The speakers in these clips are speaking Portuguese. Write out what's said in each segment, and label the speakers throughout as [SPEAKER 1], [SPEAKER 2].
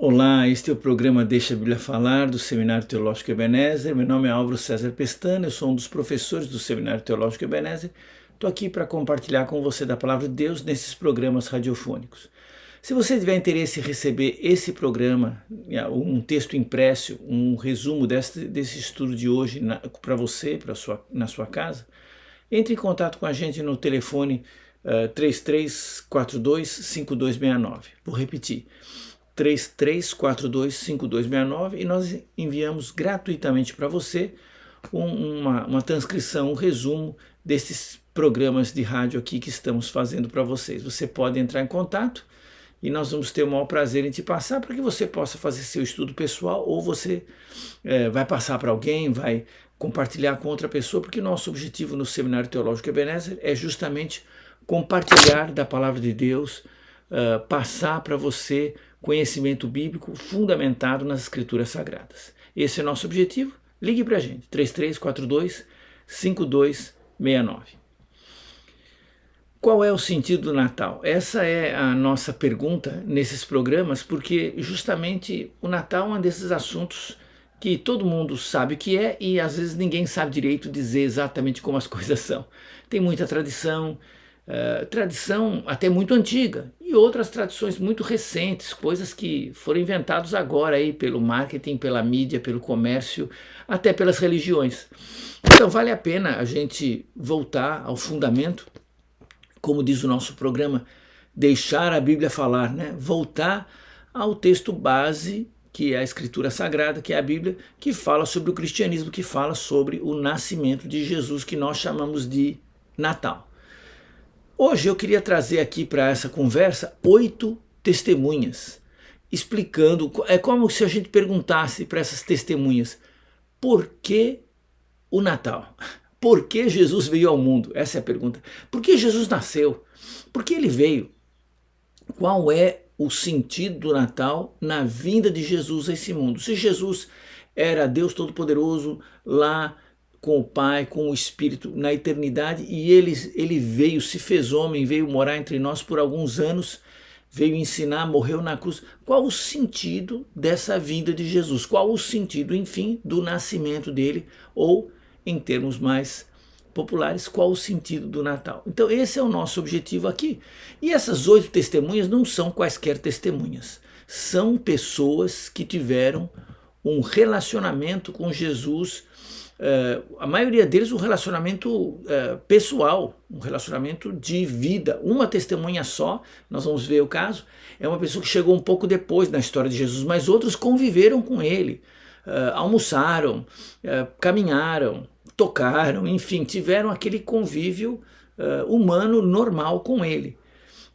[SPEAKER 1] Olá, este é o programa Deixa a Bíblia Falar, do Seminário Teológico Ebenezer. Meu nome é Álvaro César Pestana, eu sou um dos professores do Seminário Teológico Ebenezer. Estou aqui para compartilhar com você da Palavra de Deus nesses programas radiofônicos. Se você tiver interesse em receber esse programa, um texto impresso, um resumo desse estudo de hoje para você, na sua casa, entre em contato com a gente no telefone 3342-5269. Vou repetir. 3342-5269 e nós enviamos gratuitamente para você uma transcrição, um resumo desses programas de rádio aqui que estamos fazendo para vocês. Você pode entrar em contato e nós vamos ter o maior prazer em te passar para que você possa fazer seu estudo pessoal ou você vai passar para alguém, vai compartilhar com outra pessoa, porque nosso objetivo no Seminário Teológico Ebenezer é justamente compartilhar da Palavra de Deus, passar para você conhecimento bíblico fundamentado nas Escrituras Sagradas. Esse é o nosso objetivo. Ligue para a gente, 3342-5269. Qual é o sentido do Natal? Essa é a nossa pergunta nesses programas, porque justamente o Natal é um desses assuntos que todo mundo sabe o que é e às vezes ninguém sabe direito dizer exatamente como as coisas são. Tem muita tradição, tradição até muito antiga e outras tradições muito recentes, coisas que foram inventadas agora aí pelo marketing, pela mídia, pelo comércio, até pelas religiões. Então vale a pena a gente voltar ao fundamento, como diz o nosso programa, deixar a Bíblia falar, né? Voltar ao texto base, que é a Escritura Sagrada, que é a Bíblia, que fala sobre o cristianismo, que fala sobre o nascimento de Jesus, que nós chamamos de Natal. Hoje eu queria trazer aqui para essa conversa 8 testemunhas, explicando, é como se a gente perguntasse para essas testemunhas, por que o Natal? Por que Jesus veio ao mundo? Essa é a pergunta. Por que Jesus nasceu? Por que ele veio? Qual é o sentido do Natal na vinda de Jesus a esse mundo? Se Jesus era Deus Todo-Poderoso lá com o Pai, com o Espírito, na eternidade, e ele veio, se fez homem, veio morar entre nós por alguns anos, veio ensinar, morreu na cruz. Qual o sentido dessa vinda de Jesus? Qual o sentido, enfim, do nascimento dele? Ou, em termos mais populares, qual o sentido do Natal? Então esse é o nosso objetivo aqui. E essas 8 testemunhas não são quaisquer testemunhas. São pessoas que tiveram um relacionamento com Jesus, a maioria deles um relacionamento pessoal, um relacionamento de vida. Uma testemunha só, nós vamos ver o caso, é uma pessoa que chegou um pouco depois na história de Jesus, mas outros conviveram com ele, almoçaram, caminharam, tocaram, enfim, tiveram aquele convívio humano normal com ele.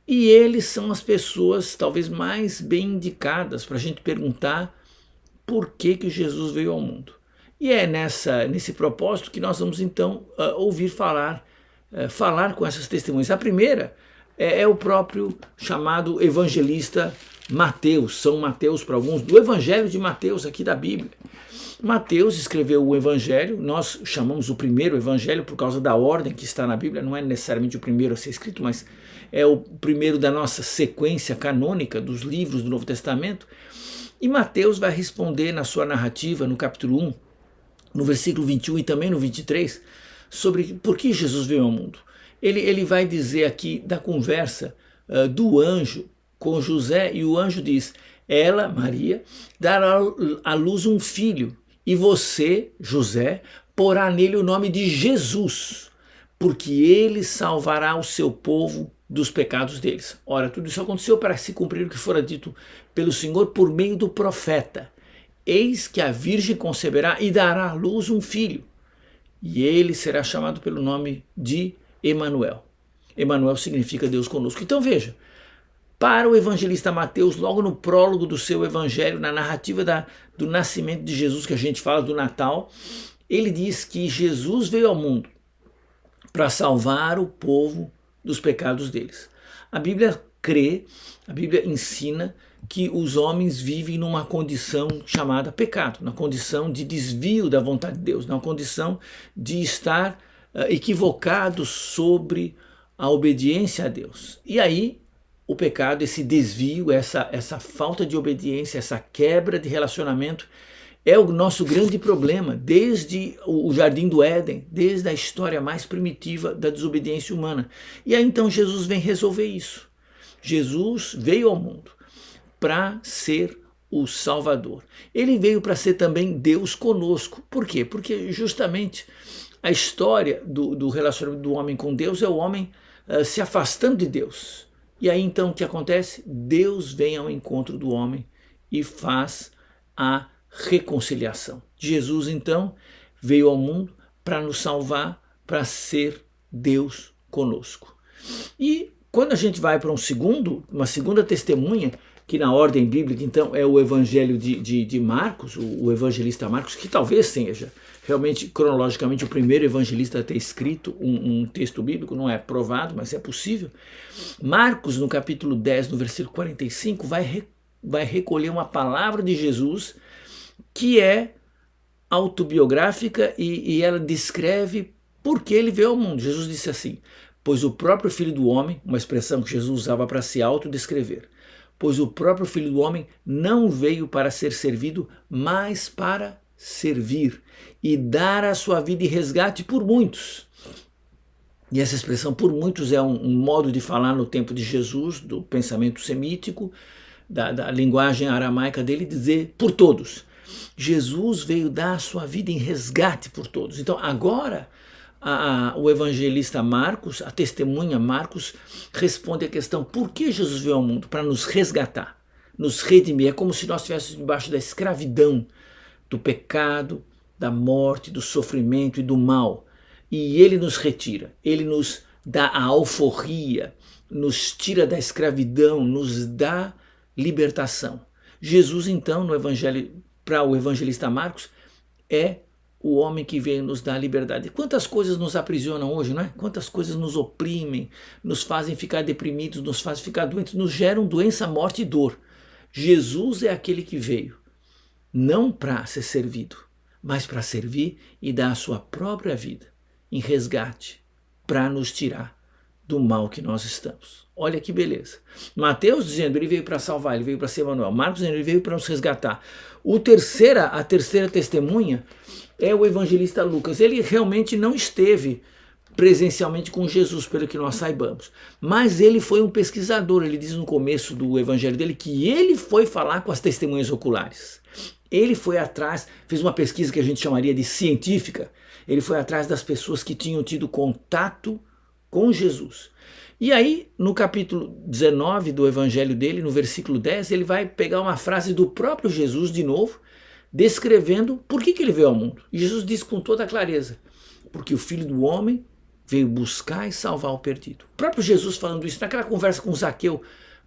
[SPEAKER 1] E eles são as pessoas talvez mais bem indicadas para a gente perguntar por que Jesus veio ao mundo. E é nesse propósito que nós vamos então ouvir falar com essas testemunhas. A primeira é o próprio chamado evangelista Mateus, São Mateus para alguns, do Evangelho de Mateus aqui da Bíblia. Mateus escreveu o Evangelho, nós chamamos o primeiro Evangelho por causa da ordem que está na Bíblia, não é necessariamente o primeiro a ser escrito, mas é o primeiro da nossa sequência canônica dos livros do Novo Testamento. E Mateus vai responder na sua narrativa, no capítulo 1, no versículo 21 e também no 23, sobre por que Jesus veio ao mundo. Ele vai dizer aqui da conversa do anjo com José, e o anjo diz, ela, Maria, dará à luz um filho, e você, José, porá nele o nome de Jesus, porque ele salvará o seu povo dos pecados deles. Ora, tudo isso aconteceu para se cumprir o que fora dito pelo Senhor por meio do profeta. Eis que a virgem conceberá e dará à luz um filho, e ele será chamado pelo nome de Emanuel. Emanuel significa Deus conosco. Então veja, para o evangelista Mateus, logo no prólogo do seu evangelho, na narrativa do nascimento de Jesus, que a gente fala do Natal, ele diz que Jesus veio ao mundo para salvar o povo dos pecados deles. A Bíblia crê, a Bíblia ensina que os homens vivem numa condição chamada pecado, na condição de desvio da vontade de Deus, na condição de estar equivocados sobre a obediência a Deus. E aí o pecado, esse desvio, essa falta de obediência, essa quebra de relacionamento é o nosso grande problema, desde o Jardim do Éden, desde a história mais primitiva da desobediência humana. E aí então Jesus vem resolver isso. Jesus veio ao mundo para ser o Salvador. Ele veio para ser também Deus conosco. Por quê? Porque justamente a história do relacionamento do homem com Deus é o homem se afastando de Deus. E aí então o que acontece? Deus vem ao encontro do homem e faz a reconciliação. Jesus então veio ao mundo para nos salvar, para ser Deus conosco. E quando a gente vai para uma segunda testemunha, que na ordem bíblica então é o Evangelho de Marcos, o evangelista Marcos, que talvez seja realmente cronologicamente o primeiro evangelista a ter escrito um texto bíblico, não é provado, mas é possível. Marcos, no capítulo 10, no versículo 45, vai recolher uma palavra de Jesus que é autobiográfica e ela descreve por que ele veio ao mundo. Jesus disse assim: pois o próprio Filho do Homem, uma expressão que Jesus usava para se autodescrever, pois o próprio Filho do Homem não veio para ser servido, mas para servir e dar a sua vida em resgate por muitos. E essa expressão por muitos é um modo de falar no tempo de Jesus, do pensamento semítico, da linguagem aramaica dele, dizer por todos. Jesus veio dar a sua vida em resgate por todos. Então agora o evangelista Marcos, a testemunha Marcos, responde à questão: por que Jesus veio ao mundo? Para nos resgatar, nos redimir. É como se nós estivéssemos debaixo da escravidão, do pecado, da morte, do sofrimento e do mal. E ele nos retira, ele nos dá a alforria, nos tira da escravidão, nos dá libertação. Jesus então, no evangelho, para o evangelista Marcos, é o homem que veio nos dar liberdade. Quantas coisas nos aprisionam hoje, não é? Quantas coisas nos oprimem, nos fazem ficar deprimidos, nos fazem ficar doentes, nos geram doença, morte e dor. Jesus é aquele que veio, não para ser servido, mas para servir e dar a sua própria vida em resgate, para nos tirar do mal que nós estamos. Olha que beleza. Mateus dizendo ele veio para salvar, ele veio para ser Emanuel. Marcos dizendo ele veio para nos resgatar. A terceira testemunha é o evangelista Lucas. Ele realmente não esteve presencialmente com Jesus, pelo que nós saibamos. Mas ele foi um pesquisador. Ele diz no começo do evangelho dele que ele foi falar com as testemunhas oculares. Ele foi atrás, fez uma pesquisa que a gente chamaria de científica. Ele foi atrás das pessoas que tinham tido contato com Jesus. E aí, no capítulo 19 do evangelho dele, no versículo 10, ele vai pegar uma frase do próprio Jesus de novo, descrevendo por que ele veio ao mundo. E Jesus diz com toda clareza: porque o Filho do Homem veio buscar e salvar o perdido. O próprio Jesus falando isso naquela conversa com Zaqueu: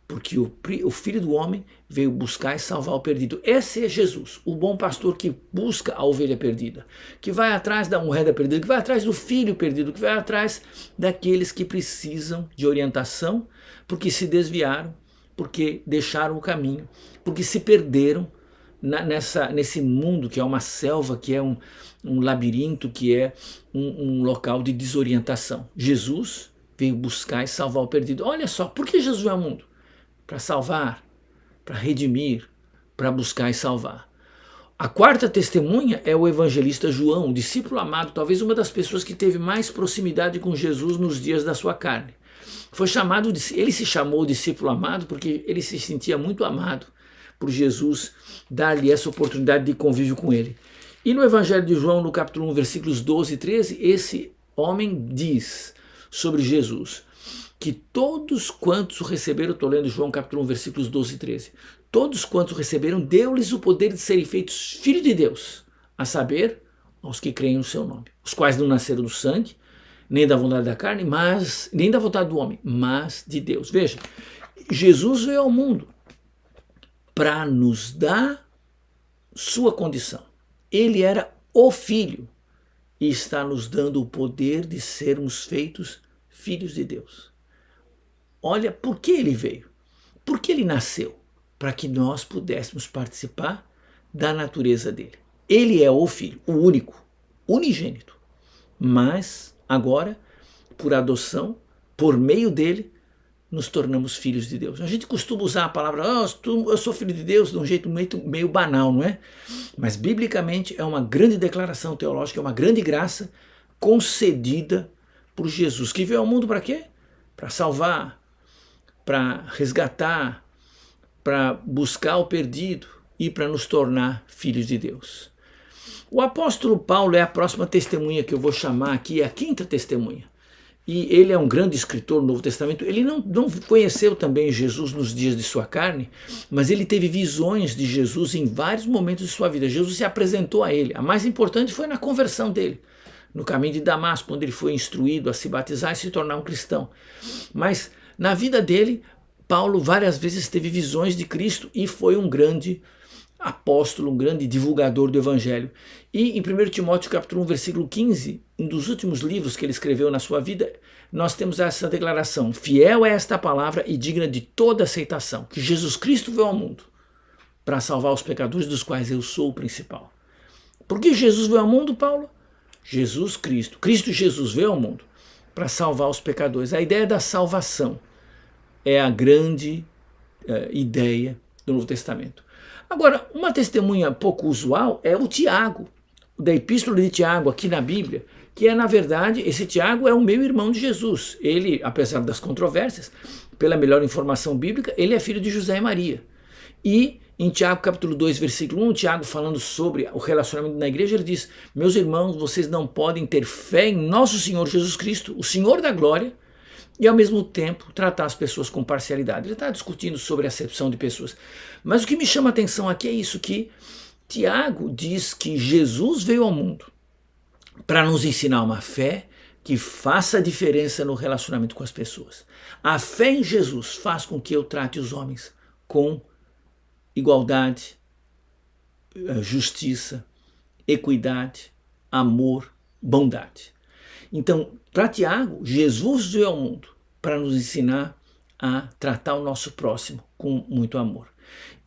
[SPEAKER 1] porque o Filho do Homem veio buscar e salvar o perdido. Esse é Jesus, o bom pastor que busca a ovelha perdida, que vai atrás da moeda perdida, que vai atrás do filho perdido, que vai atrás daqueles que precisam de orientação, porque se desviaram, porque deixaram o caminho, porque se perderam nesse mundo que é uma selva, que é um labirinto, que é um local de desorientação. Jesus veio buscar e salvar o perdido. Olha só, por que Jesus veio ao mundo? Para salvar, para redimir, para buscar e salvar. A quarta testemunha é o evangelista João, o discípulo amado, talvez uma das pessoas que teve mais proximidade com Jesus nos dias da sua carne. Ele se chamou discípulo amado porque ele se sentia muito amado por Jesus dar-lhe essa oportunidade de convívio com ele. E no evangelho de João, no capítulo 1, versículos 12 e 13, esse homem diz sobre Jesus que todos quantos o receberam, estou lendo João capítulo 1, versículos 12 e 13, todos quantos o receberam, deu-lhes o poder de serem feitos filhos de Deus, a saber, aos que creem no seu nome, os quais não nasceram do sangue, nem da vontade da carne, nem da vontade do homem, mas de Deus. Veja, Jesus veio ao mundo para nos dar sua condição. Ele era o Filho e está nos dando o poder de sermos feitos filhos de Deus. Olha por que ele veio, por que ele nasceu, para que nós pudéssemos participar da natureza dele. Ele é o Filho, o único, unigênito, mas agora, por adoção, por meio dele, nos tornamos filhos de Deus. A gente costuma usar a palavra, eu sou filho de Deus, de um jeito meio banal, não é? Mas biblicamente é uma grande declaração teológica, é uma grande graça concedida por Jesus, que veio ao mundo para quê? Para salvar, para resgatar, para buscar o perdido e para nos tornar filhos de Deus. O apóstolo Paulo é a próxima testemunha que eu vou chamar aqui, é a quinta testemunha. E ele é um grande escritor do Novo Testamento. Ele não conheceu também Jesus nos dias de sua carne, mas ele teve visões de Jesus em vários momentos de sua vida. Jesus se apresentou a ele. A mais importante foi na conversão dele, no caminho de Damasco, quando ele foi instruído a se batizar e se tornar um cristão. Mas na vida dele, Paulo várias vezes teve visões de Cristo e foi um grande apóstolo, um grande divulgador do evangelho. E em 1 Timóteo capítulo 1, versículo 15, um dos últimos livros que ele escreveu na sua vida, nós temos essa declaração: fiel é esta palavra e digna de toda aceitação, que Jesus Cristo veio ao mundo para salvar os pecadores, dos quais eu sou o principal. Por que Jesus veio ao mundo, Paulo? Cristo Jesus veio ao mundo para salvar os pecadores. A ideia da salvação é a grande ideia do Novo Testamento. Agora, uma testemunha pouco usual é o Tiago, da Epístola de Tiago aqui na Bíblia, que é, na verdade, esse Tiago é o meio irmão de Jesus. Ele, apesar das controvérsias, pela melhor informação bíblica, ele é filho de José e Maria. E em Tiago capítulo 2, versículo 1, Tiago falando sobre o relacionamento na igreja, ele diz: meus irmãos, vocês não podem ter fé em nosso Senhor Jesus Cristo, o Senhor da glória, e ao mesmo tempo tratar as pessoas com parcialidade. Ele está discutindo sobre a acepção de pessoas. Mas o que me chama a atenção aqui é isso, que Tiago diz que Jesus veio ao mundo para nos ensinar uma fé que faça a diferença no relacionamento com as pessoas. A fé em Jesus faz com que eu trate os homens com igualdade, justiça, equidade, amor, bondade. Então, para Tiago, Jesus veio ao mundo para nos ensinar a tratar o nosso próximo com muito amor.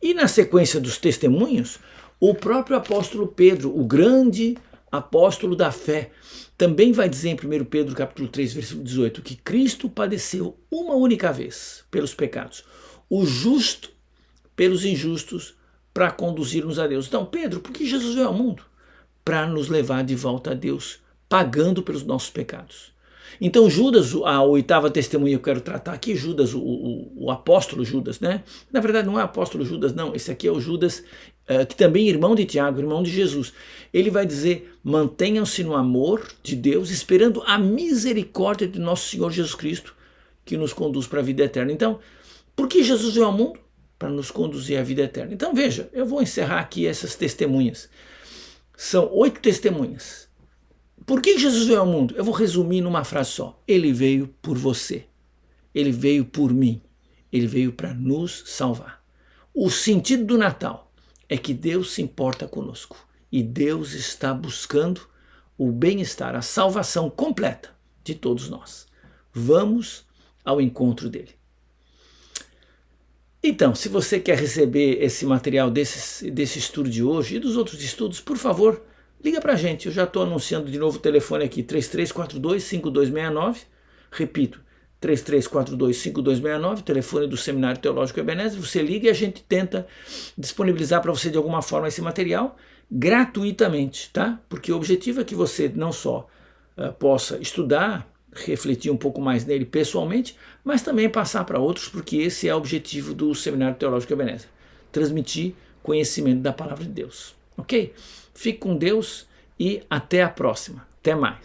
[SPEAKER 1] E na sequência dos testemunhos, o próprio apóstolo Pedro, o grande apóstolo da fé, também vai dizer em 1 Pedro capítulo 3, versículo 18, que Cristo padeceu uma única vez pelos pecados, o justo pelos injustos, para conduzir-nos a Deus. Então, Pedro, por que Jesus veio ao mundo? Para nos levar de volta a Deus, pagando pelos nossos pecados. Então Judas, a oitava testemunha que eu quero tratar aqui, Judas, o apóstolo Judas, né? Na verdade não é apóstolo Judas, não, esse aqui é o Judas, que também é irmão de Tiago, irmão de Jesus. Ele vai dizer: mantenham-se no amor de Deus, esperando a misericórdia de nosso Senhor Jesus Cristo, que nos conduz para a vida eterna. Então, por que Jesus veio ao mundo? Para nos conduzir à vida eterna. Então veja, eu vou encerrar aqui essas testemunhas. São 8 testemunhas. Por que Jesus veio ao mundo? Eu vou resumir numa frase só. Ele veio por você. Ele veio por mim. Ele veio para nos salvar. O sentido do Natal é que Deus se importa conosco. E Deus está buscando o bem-estar, a salvação completa de todos nós. Vamos ao encontro dele. Então, se você quer receber esse material desse estudo de hoje e dos outros estudos, por favor, liga para a gente. Eu já estou anunciando de novo o telefone aqui, 3342-5269. Repito, 3342-5269, telefone do Seminário Teológico Ebenezer. Você liga e a gente tenta disponibilizar para você de alguma forma esse material gratuitamente, tá? Porque o objetivo é que você não só possa estudar, refletir um pouco mais nele pessoalmente, mas também passar para outros, porque esse é o objetivo do Seminário Teológico Ebenezer. Transmitir conhecimento da Palavra de Deus. Ok? Fique com Deus e até a próxima. Até mais.